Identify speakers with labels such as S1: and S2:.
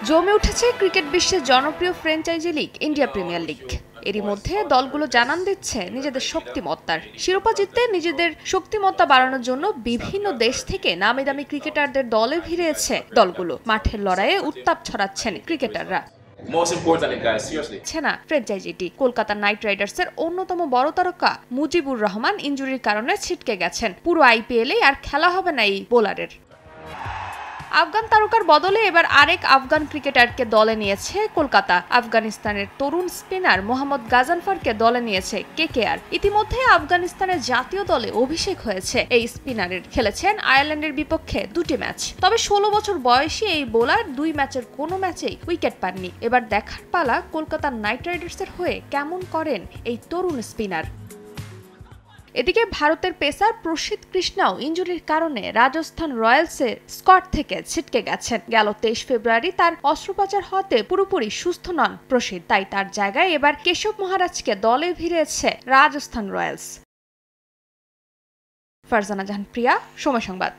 S1: জমে উঠেছে ক্রিকেট বিশ্বের জনপ্রিয় franchise league India premier league. এরই মধ্যে দলগুলো জানান দিচ্ছে নিজেদের শক্তিমত্তার। শিরোপা জিততে নিজেদের শক্তিমত্তা বাড়ানোর জন্য বিভিন্ন দেশ থেকে নামি দামি ক্রিকেটারদের দলে ভিড়েছে দলগুলো। মাঠের লড়াইয়ে উত্তাপ ছড়াচ্ছেন ক্রিকেটাররা। ফ্র্যাঞ্চাইজিটি কলকাতা নাইট রাইডার্সের অন্যতম বড় তারকা মুজিবুর রহমান ইনজুরির কারণে ছিটকে গেছেন। পুরো আইপিএলে আর খেলা হবে না এই বোলারের। আফগান তারকার বদলে এবার আরেক আফগান ক্রিকেটারকে দলে নিয়েছে কলকাতা। আফগানিস্তানের তরুণ স্পিনার মোহাম্মদ গাজানফারকে দলে নিয়েছে কেকেআর। ইতিমধ্যে আফগানিস্তানের জাতীয় দলে অভিষেক হয়েছে এই স্পিনারের। খেলেছেন আয়ারল্যান্ডের বিপক্ষে 2টি ম্যাচ। তবে 16 বছর বয়সী এই বোলার 2 ম্যাচের কোনো ম্যাচেই উইকেট পাননি। এবার দেখার পালা কলকাতা নাইট রাইডার্সের হয়ে কেমন করেন এই তরুণ স্পিনার। এদিকে ভারতের পেসার প্রসিদ্ধ কৃষ্ণাও ইনজুরির কারণে রাজস্থান রয়্যালসের স্কোয়াড থেকে ছিটকে গেছেন। গেল 23 ফেব্রুয়ারি তার অস্ত্রোপচার হতে পুরোপুরি সুস্থ নন প্রসিদ্ধ। তাই তার জায়গায় এবার কেশব মহারাজকে দলে ভিড়েছে রাজস্থান রয়্যালস। ফারজানা জাহান প্রিয়া, সময় সংবাদ।